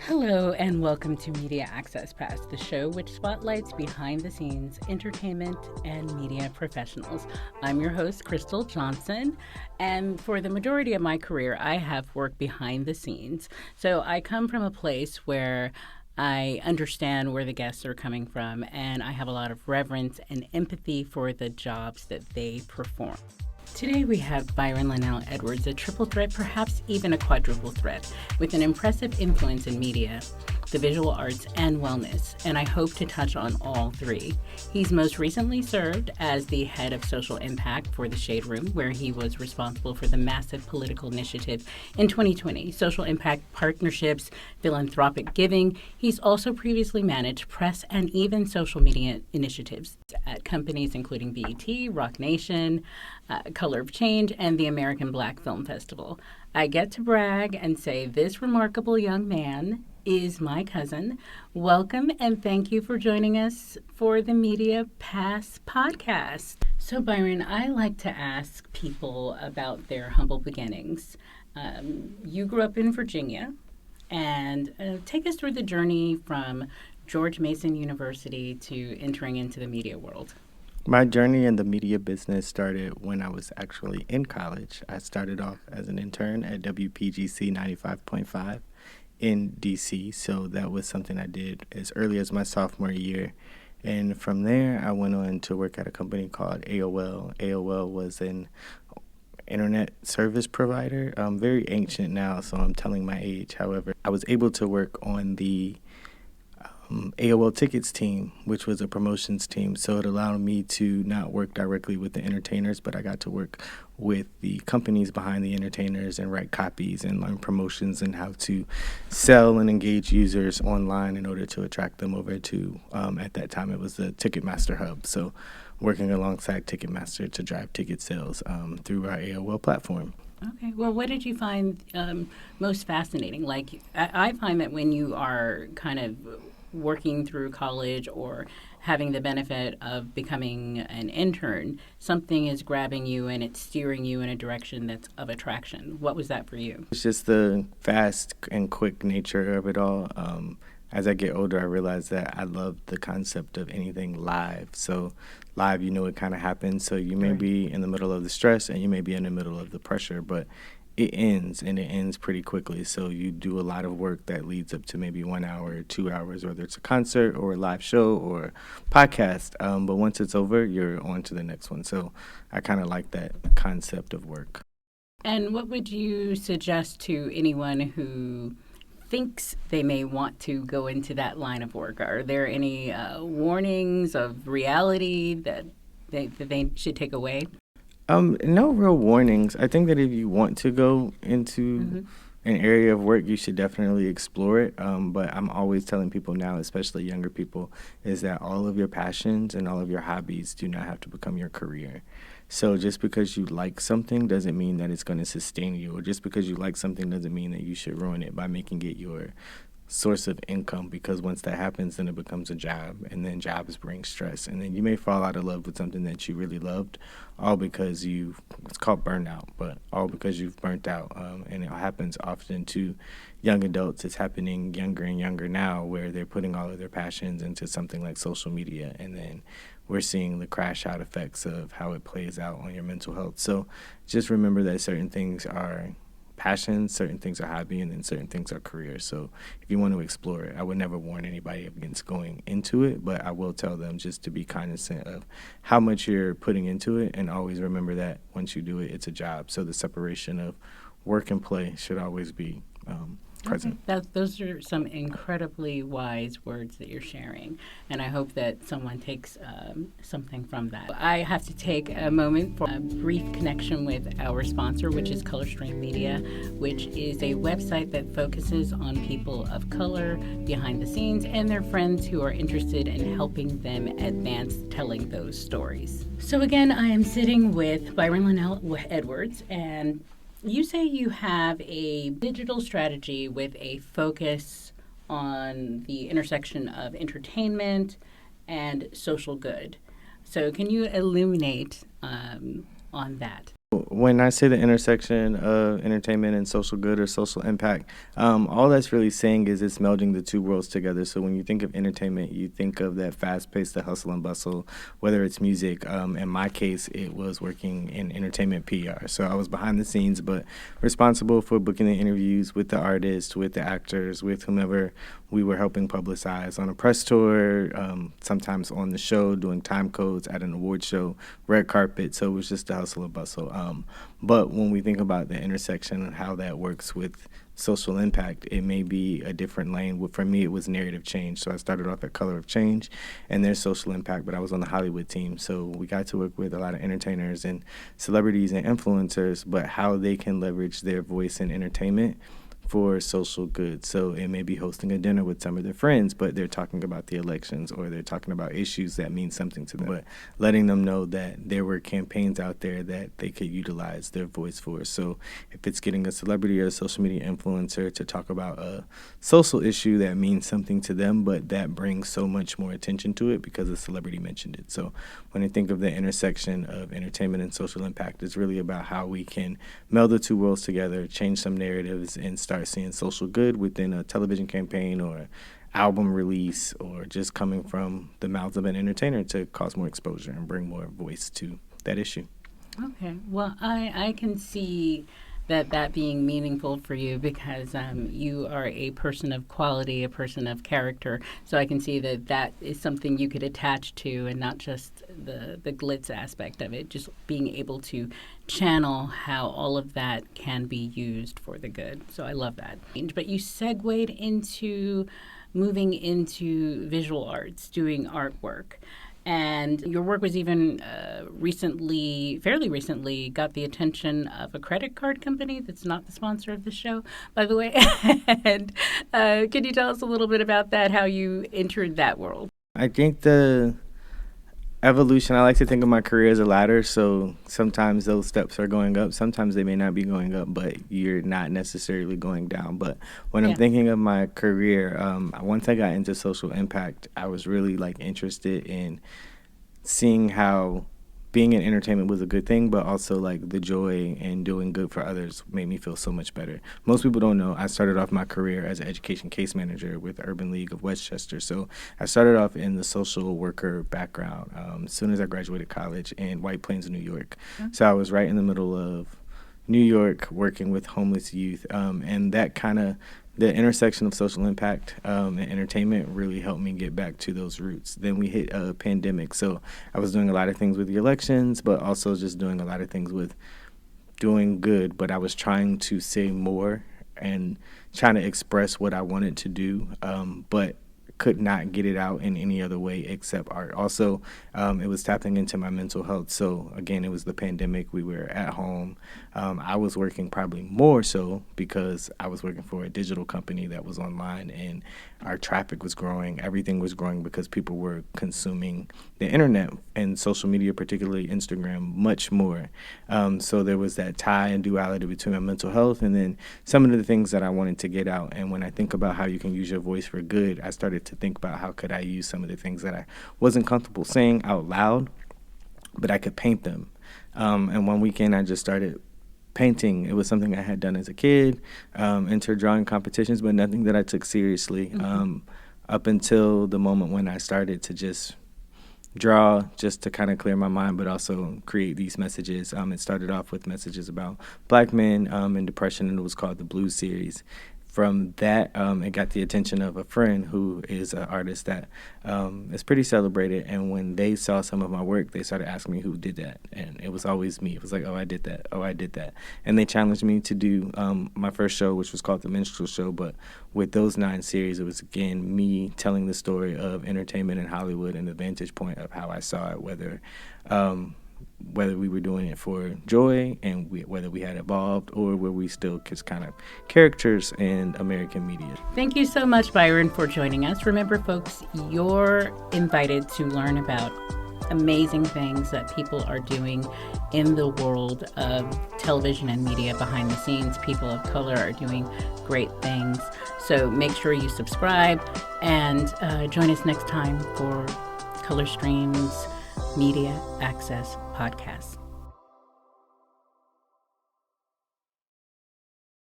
Hello, and welcome to Media Access Pass, the show which spotlights behind the scenes entertainment and media professionals. I'm your host, Crystal Johnson, and for the majority of my career, I have worked behind the scenes. So I come from a place where I understand where the guests are coming from, and I have a lot of reverence and empathy for the jobs that they perform. Today we have Byron Linnell Edwards, a triple threat, perhaps even a quadruple threat, with an impressive influence in media, the visual arts, and wellness, and I hope to touch on all three. He's most recently served as the head of social impact for the Shade Room, where he was responsible for the massive political initiative in 2020, social impact partnerships, philanthropic giving. He's also previously managed press and even social media initiatives at companies including BET, Rock Nation, Color of Change, and the American Black Film Festival. I get to brag and say this remarkable young man is my cousin. Welcome and thank you for joining us for the Media Pass podcast. So, Byron, I like to ask people about their humble beginnings. You grew up in Virginia, and take us through the journey from George Mason University to entering into the media world. My journey in the media business started when I was actually in college. I started off as an intern at WPGC 95.5 in DC, so that was something I did as early as my sophomore year. And from there, I went on to work at a company called AOL. AOL was an internet service provider, very ancient now, so I'm telling my age. However, I was able to work on the AOL Tickets team, which was a promotions team. So it allowed me to not work directly with the entertainers, but I got to work with the companies behind the entertainers and write copies and learn promotions and how to sell and engage users online in order to attract them over to, at that time, it was the Ticketmaster hub. So working alongside Ticketmaster to drive ticket sales through our AOL platform. Okay. Well, what did you find most fascinating? Like, I find that when you are kind of working through college or having the benefit of becoming an intern, something is grabbing you and it's steering you in a direction that's of attraction. What was that for you? It's just the fast and quick nature of it all. As I get older, I realize that I love the concept of anything live. So live, it kind of happens. So you may be in the middle of the stress and you may be in the middle of the pressure, but it ends, and it ends pretty quickly. So you do a lot of work that leads up to maybe 1 hour or 2 hours, whether it's a concert or a live show or podcast. But once it's over, you're on to the next one. So I kind of like that concept of work. And what would you suggest to anyone who thinks they may want to go into that line of work? Are there any warnings of reality that they should take away? No real warnings. I think that if you want to go into an area of work, you should definitely explore it. But I'm always telling people now, especially younger people, is that all of your passions and all of your hobbies do not have to become your career. So just because you like something doesn't mean that it's going to sustain you, or just because you like something doesn't mean that you should ruin it by making it your source of income, because once that happens, then it becomes a job, and then jobs bring stress, and then you may fall out of love with something that you really loved, all because it's called burnout, but all because you've burnt out, and it happens often to young adults. It's happening younger and younger now, where they're putting all of their passions into something like social media, and then we're seeing the crash out effects of how it plays out on your mental health. So just remember that certain things are passions, certain things are hobby, and then certain things are career. So if you want to explore it, I would never warn anybody against going into it, but I will tell them just to be cognizant of how much you're putting into it, and always remember that once you do it, it's a job. So the separation of work and play should always be present. Okay. Those are some incredibly wise words that you're sharing, and I hope that someone takes something from that. I have to take a moment for a brief connection with our sponsor, which is Color Stream Media, which is a website that focuses on people of color behind the scenes and their friends who are interested in helping them advance telling those stories. So again, I am sitting with Byron Linnell Edwards, and you say you have a digital strategy with a focus on the intersection of entertainment and social good. So can you illuminate on that? When I say the intersection of entertainment and social good or social impact, all that's really saying is it's melding the two worlds together. So when you think of entertainment, you think of that fast-paced, the hustle and bustle, whether it's music. In my case, it was working in entertainment PR. So I was behind the scenes, but responsible for booking the interviews with the artists, with the actors, with whomever we were helping publicize on a press tour, sometimes on the show, doing time codes at an award show, red carpet. So it was just the hustle and bustle. But when we think about the intersection and how that works with social impact, it may be a different lane. For me, it was narrative change. So I started off at Color of Change, and there's social impact, but I was on the Hollywood team. So we got to work with a lot of entertainers and celebrities and influencers, but how they can leverage their voice in entertainment for social good. So it may be hosting a dinner with some of their friends, but they're talking about the elections or they're talking about issues that mean something to them. But letting them know that there were campaigns out there that they could utilize their voice for. So if it's getting a celebrity or a social media influencer to talk about a social issue that means something to them, but that brings so much more attention to it because a celebrity mentioned it. So when I think of the intersection of entertainment and social impact, it's really about how we can meld the two worlds together, change some narratives, and start seeing social good within a television campaign or album release or just coming from the mouths of an entertainer to cause more exposure and bring more voice to that issue. Okay. Well, I can see that being meaningful for you because you are a person of quality, a person of character. So I can see that is something you could attach to and not just the glitz aspect of it, just being able to channel how all of that can be used for the good. So I love that. But you segued into moving into visual arts, doing artwork. And your work was even fairly recently, got the attention of a credit card company that's not the sponsor of the show, by the way. And can you tell us a little bit about that, how you entered that world? I think the evolution, I like to think of my career as a ladder. So sometimes those steps are going up. Sometimes they may not be going up, but you're not necessarily going down. But when I'm thinking of my career, once I got into social impact, I was really interested in seeing how being in entertainment was a good thing, but also the joy and doing good for others made me feel so much better. Most people don't know I started off my career as an education case manager with the Urban League of Westchester. So I started off in the social worker background as soon as I graduated college in White Plains, New York. Mm-hmm. So I was right in the middle of New York working with homeless youth, and that the intersection of social impact and entertainment really helped me get back to those roots. Then we hit a pandemic, so I was doing a lot of things with the elections, but also just doing a lot of things with doing good, but I was trying to say more and trying to express what I wanted to do, but could not get it out in any other way except art. Also, it was tapping into my mental health. So again, it was the pandemic. We were at home. I was working probably more so because I was working for a digital company that was online, and our traffic was growing. Everything was growing because people were consuming the internet and social media, particularly Instagram, much more. So there was that tie and duality between my mental health and then some of the things that I wanted to get out. And when I think about how you can use your voice for good, I started to think about how could I use some of the things that I wasn't comfortable saying out loud, but I could paint them. And one weekend I just started painting. It was something I had done as a kid, entered drawing competitions, but nothing that I took seriously up until the moment when I started to just draw just to kind of clear my mind, but also create these messages. It started off with messages about Black men and depression, and it was called the Blues Series. From that, it got the attention of a friend who is an artist that is pretty celebrated. And when they saw some of my work, they started asking me who did that. And it was always me. It was like, oh, I did that. Oh, I did that. And they challenged me to do my first show, which was called The Minstrel Show. But with those 9 series, it was, again, me telling the story of entertainment in Hollywood and the vantage point of how I saw it, whether we were doing it for joy and whether we had evolved or were we still just kind of characters in American media. Thank you so much, Byron, for joining us. Remember, folks, you're invited to learn about amazing things that people are doing in the world of television and media behind the scenes. People of color are doing great things. So make sure you subscribe and join us next time for Color Stream's Media Access Podcast.